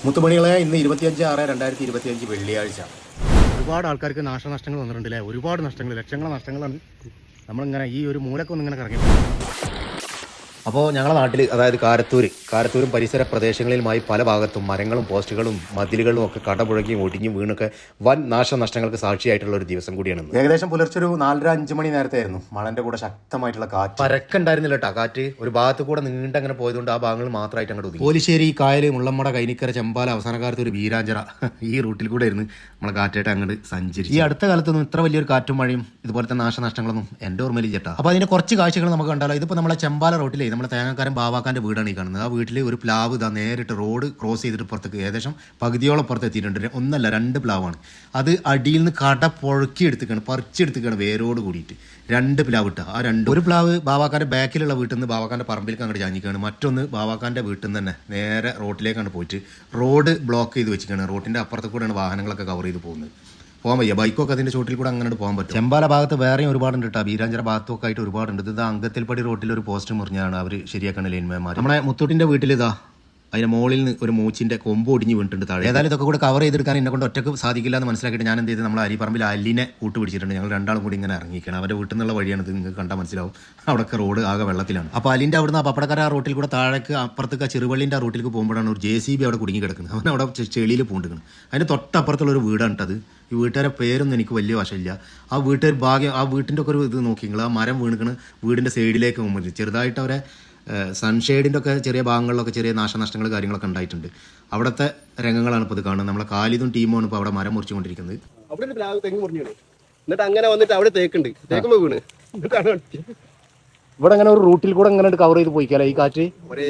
മുത്തുമണികളെ ഇന്ന് 25/6/2025 വെള്ളിയാഴ്ച. ഒരുപാട് ആൾക്കാർക്ക് നാശനഷ്ടങ്ങൾ വന്നിട്ടുണ്ട് അല്ലേ? ഒരുപാട് നഷ്ടങ്ങൾ, ലക്ഷങ്ങളെ നഷ്ടങ്ങളാണ്. നമ്മളിങ്ങനെ ഈ ഒരു മൂലക്കൊന്നും ഇങ്ങനെ കറങ്ങി. അപ്പോൾ ഞങ്ങളുടെ നാട്ടിൽ, അതായത് കാരത്തൂരും പരിസര പ്രദേശങ്ങളിലുമായി പല ഭാഗത്തും മരങ്ങളും പോസ്റ്റുകളും മതിലുകളും ഒക്കെ കടപുഴകിയും ഒടിഞ്ഞും വീണൊക്കെ വൻ നാശനഷ്ടങ്ങൾക്ക് സാക്ഷിയായിട്ടുള്ള ഒരു ദിവസം കൂടിയാണ്. ഏകദേശം പുലർച്ചെ ഒരു 4:30-5 മണി നേരത്തെയായിരുന്നു മഴന്റെ കൂടെ ശക്തമായിട്ടുള്ള കാറ്റ്. പരക്കുണ്ടായിരുന്നില്ല കേട്ടോ കാറ്റ്. ഒരു ഭാഗത്ത് കൂടെ നീണ്ടങ്ങനെ പോയതുകൊണ്ട് ആ ഭാഗങ്ങൾ മാത്രമായിട്ട് അങ്ങോട്ട് ഒതുങ്ങി. പോലിശ്ശേരി, കായൽ, മുള്ളമ്മട, കൈനിക്കര, ചെമ്പാല, അവസാന കാലത്ത് ഒരു വീരാഞ്ചിറ, ഈ റൂട്ടിൽ കൂടെ ആയിരുന്നു നമ്മളെ കാറ്റായിട്ട് അങ്ങോട്ട് സഞ്ചരിച്ചു. ഈ അടുത്ത കാലത്തൊന്നും ഇത്ര വലിയൊരു കാറ്റും മഴയും ഇതുപോലത്തെ നാശനഷ്ടങ്ങളൊന്നും എൻ്റെ ഓർമ്മയിൽ ചേട്ടാ. അപ്പോൾ അതിന്റെ കുറച്ച് കാഴ്ചകൾ നമുക്ക് കണ്ടാലോ. ഇതിപ്പോൾ നമ്മളെ ചെമ്പാല റോട്ടിലേ നമ്മുടെ തേങ്ങക്കാരൻ ബാവാക്കാൻ്റെ വീടാണ് ഈ കാണുന്നത്. ആ വീട്ടിൽ ഒരു പ്ലാവ് ഇതാ നേരിട്ട് റോഡ് ക്രോസ് ചെയ്തിട്ട് പുറത്തേക്ക് ഏകദേശം പകുതിയോളം പുറത്ത് എത്തിയിട്ടുണ്ട്. ഒന്നല്ല 2 പ്ലാവാണ്. അത് അടിയിൽ നിന്ന് കട പുഴക്കിയെടുത്തിക്കാണ്, പറിച്ചെടുത്തിക്കാണ് വേരോട് കൂടിയിട്ട്. 2 പ്ലാവ് ഇട്ട ആ 2. ഒരു പ്ലാവ് ബാവാക്കാൻ്റെ ബാക്കിലുള്ള വീട്ടിൽ നിന്ന് ബാവാക്കാൻ്റെ പറമ്പിലേക്ക് അങ്ങോട്ട് ചാഞ്ഞിക്കാണ്. മറ്റൊന്ന് ബാവാക്കാൻ്റെ വീട്ടിൽ നിന്ന് തന്നെ നേരെ റോട്ടിലേക്കാണ് പോയിട്ട് റോഡ് ബ്ലോക്ക് ചെയ്ത് വെച്ചിരിക്കുകയാണ്. റോഡിൻ്റെ അപ്പുറത്ത് കൂടെയാണ് വാഹനങ്ങളൊക്കെ കവർ ചെയ്ത് പോകുന്നത്. പോകാൻ വയ്യ, ബൈക്കൊക്കെ അതിൻ്റെ ചോട്ടിൽ കൂടെ അങ്ങനെ പോകാൻ പറ്റും. ചെമ്പാല ഭാഗത്ത് വേറെയും ഒരുപാടുണ്ട് കേട്ടോ. വീരാഞ്ചിറ ഭാഗത്തൊക്കെ ആയിട്ട് ഒരുപാടുണ്ട്. ഇത് അങ്കത്തിൽപ്പടി റോട്ടിൽ ഒരു പോസ്റ്റ് മുറിഞ്ഞാണ് അവർ ശരിയാക്കുന്ന ലൈൻമാൻമാർ. നമ്മുടെ മുത്തൂട്ടിൻ്റെ വീട്ടിൽ ഇതാ അതിൻ്റെ മുകളിൽ നിന്ന് ഒരു മൂച്ചിൻ്റെ കൊമ്പ് ഒടിഞ്ഞ് വീണിട്ടുണ്ട് താഴെ. ഏതായാലും ഇതൊക്കെ കൂടെ കവർ ചെയ്തെടുക്കാൻ എന്നെ കൊണ്ട് ഒറ്റക്ക് സാധിക്കില്ല എന്ന് മനസ്സിലാക്കിയിട്ട് ഞാൻ എന്ത് ചെയ്ത് നമ്മൾ അരിപ്പറമ്പിൽ അല്ലിനെ കൂട്ടുപിടിച്ചിട്ടുണ്ട്. ഞങ്ങൾ 2 ആളും കൂടി ഇങ്ങനെ ഇറങ്ങിക്കണം. അവരുടെ വീട്ടിൽ നിന്നുള്ള വഴിയാണ് ഇത്. നിങ്ങൾക്ക് കണ്ടാൽ മനസ്സിലാവും. അവിടെയൊക്കെ റോഡ് ആകെ വെള്ളത്തിലാണ്. അപ്പോൾ അല്ലിൻ്റെ അവിടുന്ന് പപ്പടക്കര ആ റോട്ടിൽ കൂടെ താഴേക്ക് അപ്പുറത്തേക്ക് ചെറുവള്ളിൻ്റെ ആ റോട്ടിലേക്ക് പോകുമ്പോഴാണ് ഒരു JCB അവിടെ കുടുങ്ങി കിടക്കുന്നത്. അവൻ അവിടെ ചെളിയിൽ പൂണ്ടിക്കണം. അതിന് തൊട്ടപ്പുറത്തുള്ള ഒരു വീടാണ് കേട്ടത്. ഈ വീട്ടുകാരെ പേരൊന്നും എനിക്ക് വലിയ വശമില്ല. ആ വീട്ടുകാർ ഭാഗ്യം, ആ വീട്ടിൻ്റെ ഒക്കെ ഒരു ഇത് നോക്കിയെങ്കിൽ ആ മരം വീണിക്കണ് വീടിൻ്റെ സൈഡിലേക്ക് പോകുമ്പോൾ ചെറുതായിട്ട് അവരെ സൺഷെയ്ഡിൻ്റെ ഒക്കെ ചെറിയ ഭാഗങ്ങളിലൊക്കെ ചെറിയ നാശനഷ്ടങ്ങൾ കാര്യങ്ങളൊക്കെ ഉണ്ടായിട്ടുണ്ട്. അവിടുത്തെ രംഗങ്ങളാണ് ഇപ്പോൾ ഇത് കാണുന്നത്. നമ്മളെ കാലിതും ടീമുമാണ് ഇപ്പോൾ അവിടെ മരം മുറിച്ചുകൊണ്ടിരിക്കുന്നത്. അവിടെ ഒരു പ്ലാവ് തെങ്ങ് മുറിഞ്ഞു, എന്നിട്ട് അങ്ങനെ വന്നിട്ട് അവിടെ തേക്കുണ്ട്, തേക്കുമ്പോ വീണ്. ഇവിടെ അങ്ങനെ ഒരു റൂട്ടിൽ കൂടെ അങ്ങനെ കവർ ചെയ്ത് പോയിക്കാലേ ഈ കാറ്റ്. ഒരേ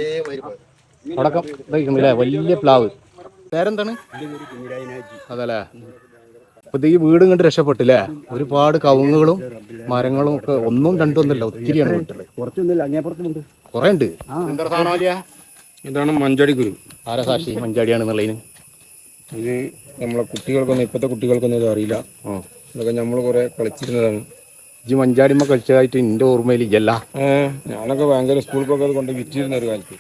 അടക്കം വലിയ പ്ലാവ്. പേരെന്താണ്? അതല്ലേ. അപ്പൊ ഈ വീട് കണ്ട് രക്ഷപ്പെട്ടില്ലേ? ഒരുപാട് കവുങ്ങുകളും മരങ്ങളും ഒക്കെ, 1ഉം 2ഉം ഒന്നല്ല, ഒത്തിരിയാണ് വീട്ടില്. കുറെ ഉണ്ട്. ഇതാണ് മഞ്ചാടി കുരു. ആരാ സാക്ഷി മഞ്ചാടിയാണെന്നുള്ളതിന്? ഇത് നമ്മളെ കുട്ടികൾക്കൊന്നും, ഇപ്പോഴത്തെ കുട്ടികൾക്കൊന്നും ഇത് അറിയില്ല. ഇതൊക്കെ നമ്മൾ കുറെ കളിച്ചിരുന്നതാണ്. ഇജ്ജ് മഞ്ചാടിമ്മ കളിച്ചതായിട്ട് എൻ്റെ ഓർമ്മയിൽ ഇല്ല. ഞാനൊക്കെ ഭയങ്കര സ്കൂളിലൊക്കെ അത് കൊണ്ട് വിറ്റിരുന്ന ഒരു കാലത്ത്.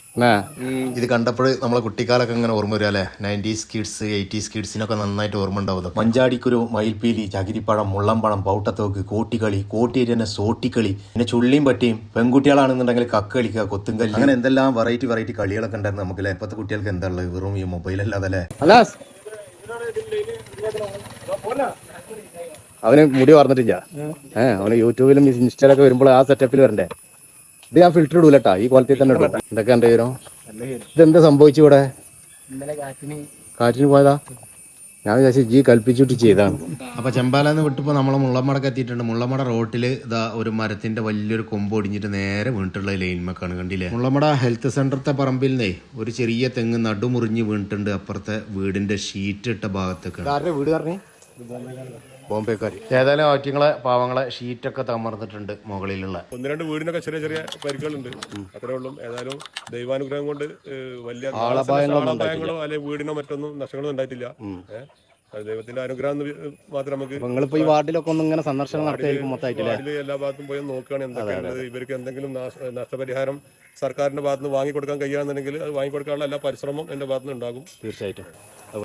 ഇത് കണ്ടപ്പോൾ നമ്മളെ കുട്ടിക്കാലൊക്കെ ഇങ്ങനെ ഓർമ്മ വരിക അല്ലേ? 90s കിഡ്സ് 80s കിഡ്സിനൊക്കെ നന്നായിട്ട് ഓർമ്മ ഉണ്ടാവും. മഞ്ചാടിക്കുരു, മയിൽപ്പീലി, ചകിരിപ്പഴം, മുള്ളംപഴം, പൗട്ടത്തോക്ക്, കോട്ടിക്കളി, കോട്ടിയേരി തന്നെ സോട്ടിക്കളി, പിന്നെ ചുള്ളിയും പട്ടിയും, പെൺകുട്ടികളാണെന്നുണ്ടെങ്കിൽ കക്ക് കളിക്കുക, കൊത്തുംകളി, അങ്ങനെ എന്തെല്ലാം വെറൈറ്റി കളികളൊക്കെ ഉണ്ടായിരുന്നു നമുക്ക്. ഇപ്പോഴത്തെ കുട്ടികൾക്ക് എന്താ ഉള്ളത്? വെറും ഈ മൊബൈൽ അല്ലാതെ അല്ലേ? അവന് മുടി പറഞ്ഞിട്ടില്ല. അവന് യൂട്യൂബിലും ഇൻസ്റ്റയിലൊക്കെ വരുമ്പോൾ ആ സെറ്റപ്പിൽ വരണ്ടേ. ഇത് ഞാൻ ഫിൽറ്റർ ഇടൂലട്ടാ, ഈ ക്വാളിറ്റി തന്നെ ഇടും. എന്തൊക്കെ ഉണ്ട് വരും? ഇതെന്താ സംഭവിച്ചു ഇവിടെ? കാറ്റിന് പോയതാ? ഞാൻ വിചാരിച്ചു ജി കൽപ്പിച്ചിട്ട് ചെയ്താണ്. അപ്പോൾ ചെമ്പാലെന്ന് വിട്ടപ്പോൾ നമ്മൾ മുള്ളമ്മടക്ക് എത്തിയിട്ടുണ്ട്. മുള്ളമ്മട റോട്ടിൽ ഇതാ ഒരു മരത്തിന്റെ വലിയൊരു കൊമ്പ് ഒടിഞ്ഞിട്ട് നേരെ വീണിട്ടുള്ള ലൈൻമക്കാണ്. കണ്ടില്ലേ? മുള്ളമ്മട ഹെൽത്ത് സെന്ററത്തെ പറമ്പിൽ നിന്നേ ഒരു ചെറിയ തെങ്ങ് നടുമുറിഞ്ഞ് വീണിട്ടുണ്ട്. അപ്പുറത്തെ വീടിന്റെ ഷീറ്റ് ഇട്ട ഭാഗത്തൊക്കെ. വീട് പറഞ്ഞേ ബോംബെക്കാര്. ഏതായാലും ആറ്റിങ്ങളെ പാവങ്ങളെ ഷീറ്റൊക്കെ തമർന്നിട്ടുണ്ട് മുകളിലുള്ള. 1-2 വീടിനൊക്കെ ചെറിയ ചെറിയ പരിക്കുകളുണ്ട്, അത്രേ ഉള്ളൂ. ഏതായാലും ദൈവാനുഗ്രഹം കൊണ്ട് വലിയ ആളപായങ്ങളോ അല്ലെങ്കിൽ വീടിനോ മറ്റൊന്നും നഷ്ടങ്ങളൊന്നും ഉണ്ടായിട്ടില്ല. ദൈവത്തിന്റെ അനുഗ്രഹം മാത്രം നമുക്ക്. നിങ്ങളിപ്പോ ഈ വാർഡിലൊക്കെ ഒന്നും ഇങ്ങനെ സന്ദർശനം നടത്തിയായിരിക്കും മൊത്തമായിട്ടില്ല? എല്ലാ ഭാഗത്തും പോയി നോക്കുകയാണ് എന്തൊക്കെയാണ് ഇവർക്ക് എന്തെങ്കിലും നഷ്ടപരിഹാരം സർക്കാരിന്റെ ഭാഗത്ത് നിന്ന് വാങ്ങിക്കൊടുക്കാൻ കഴിയുകയാണെന്നുണ്ടെങ്കിൽ അത് വാങ്ങിക്കൊടുക്കാനുള്ള എല്ലാ പരിശ്രമം എന്റെ ഭാഗത്ത് നിന്ന് ഉണ്ടാകും. തീർച്ചയായിട്ടും.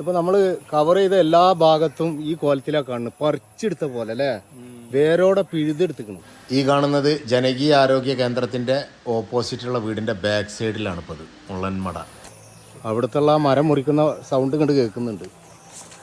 ഇപ്പൊ നമ്മള് കവർ ചെയ്ത എല്ലാ ഭാഗത്തും ഈ കോലത്തിലാണ് കാണുന്നത്. പറിച്ചെടുത്ത പോലെ അല്ലെ? വേരോടെ പിഴുതെടുത്തിക്കണം. ഈ കാണുന്നത് ജനകീയ ആരോഗ്യ കേന്ദ്രത്തിന്റെ ഓപ്പോസിറ്റുള്ള വീടിന്റെ ബാക്ക് സൈഡിലാണ് ഇപ്പോൾ ഇത് മുള്ളൻമട. അവിടുത്തെ മരം മുറിക്കുന്ന സൗണ്ട് കണ്ട് കേൾക്കുന്നുണ്ട്.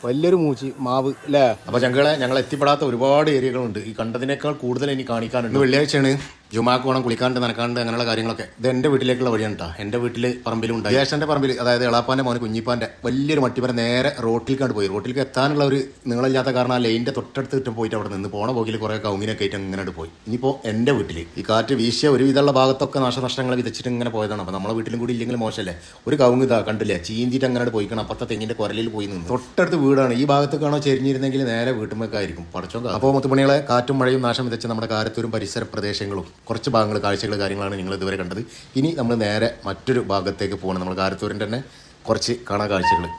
വലിയൊരു മൂച്ചി മാവ് അല്ലേ? അപ്പൊ ചങ്കളെ ഞങ്ങൾ എത്തിപ്പെടാത്ത ഒരുപാട് ഏരിയകളുണ്ട്. ഈ കണ്ടതിനേക്കാൾ കൂടുതൽ ഇനി കാണിക്കാനുണ്ട്. വെള്ളിയാഴ്ചയാണ്, ജുമാക്ക് പോകണം, കുളിക്കാണ്ട് നനക്കാണ്ട് അങ്ങനെയുള്ള കാര്യങ്ങളൊക്കെ. ഇത് എൻ്റെ വീട്ടിലേക്കുള്ള വഴിയാണ് കേട്ടോ. എൻ്റെ വീട്ടിൽ പറമ്പിലുണ്ട്. ദേശന്റെ പറമ്പിൽ, അതായത് എളാപ്പാന്റെ മോന് കുഞ്ഞിപ്പാന്റെ വലിയൊരു മട്ടിമരം നേരെ റോട്ടിലേക്കാണ്ട് പോയി. റോട്ടിലേക്ക് എത്താനുള്ള ഒരു നീളമില്ലാത്ത കാരണം ആ ലൈനിന്റെ തൊട്ടടുത്ത് കിട്ടും പോയിട്ട് അവിടെ നിന്ന് പോണ പോകിൽ കുറെ കൗങ്ങിനൊക്കെ ആയിട്ട് അങ്ങനെ പോയി. ഇനിയിപ്പോൾ എൻ്റെ വീട്ടിൽ ഈ കാറ്റ് വീശിയ ഒരുവിധമുള്ള ഭാഗത്തൊക്കെ നാശനഷ്ടങ്ങൾ വിതച്ചിട്ട് ഇങ്ങനെ പോയതാണ്. അപ്പോൾ നമ്മളെ വീട്ടിലും കൂടി ഇല്ലെങ്കിൽ മോശമല്ലേ? ഒരു കവുങ്ങ് ഇതാ കണ്ടില്ലേ, ചീന്തിട്ട് അങ്ങനെ പോയിക്കണം. അപ്പത്തെ തെങ്ങിന്റെ കുരലിൽ പോയി നിന്ന് തൊട്ടടുത്ത് വീടാണ്. ഈ ഭാഗത്തേക്കാണോ ചെരിഞ്ഞിരുന്നെങ്കിൽ നേരെ വീട്ടുമൊക്കെയായിരിക്കും പടച്ചോ. അപ്പോൾ മുത്തുമണികളെ കാറ്റും മഴയും നാശം വിതച്ച നമ്മുടെ കാരത്തൂരും പരിസര പ്രദേശങ്ങളും കുറച്ച് ഭാഗങ്ങൾ, കാഴ്ചകൾ, കാര്യങ്ങളാണ് നിങ്ങൾ ഇതുവരെ കണ്ടത്. ഇനി നമ്മൾ നേരെ മറ്റൊരു ഭാഗത്തേക്ക് പോകണം. നമ്മൾ കാരത്തൂരിൻ്റെ തന്നെ കുറച്ച് കാണാ കാഴ്ചകൾ.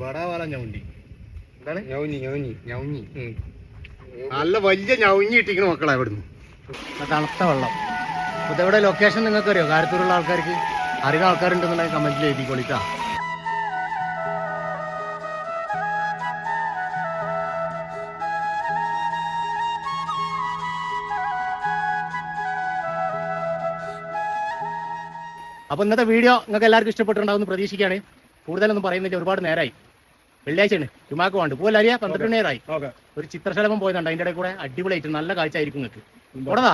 ബടാവാല ഞൗണ്ടി എന്താണ് ഞൗഞ്ഞി നല്ല വലിയ ഞൗഞ്ഞി ഇട്ടിക്കണ മക്കളെ അവിടുന്ന് തണുത്ത വെള്ളം. അപ്പൊ ഇതെവിടെ ലൊക്കേഷൻ നിങ്ങൾക്ക് അറിയോ? കാരത്തൂരുള്ള ആൾക്കാർക്ക് അറിയുന്ന ആൾക്കാരുണ്ടെന്നുണ്ടെങ്കിൽ കമന്റിൽ എഴുതിക്കൊള്ളിട്ടാ. അപ്പൊ ഇന്നത്തെ വീഡിയോ നിങ്ങൾക്ക് എല്ലാവർക്കും ഇഷ്ടപ്പെട്ടിട്ടുണ്ടാവും എന്ന് പ്രതീക്ഷിക്കുകയാണ്. കൂടുതലൊന്നും പറയുന്നില്ല, ഒരുപാട് നേരമായി. വെള്ളിയാഴ്ചയാണ്, ചുമാക്ക് വേണ്ട പോലെ അറിയാം. 12 നേരമായി. ഒരു ചിത്രശലഭം പോയതുണ്ട്, അതിന്റെ ഇടയിൽ കൂടെ അടിപൊളിയായിട്ട് നല്ല കാഴ്ച ആയിരിക്കും നിങ്ങൾക്ക്. ഓടതാ,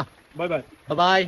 ബൈ.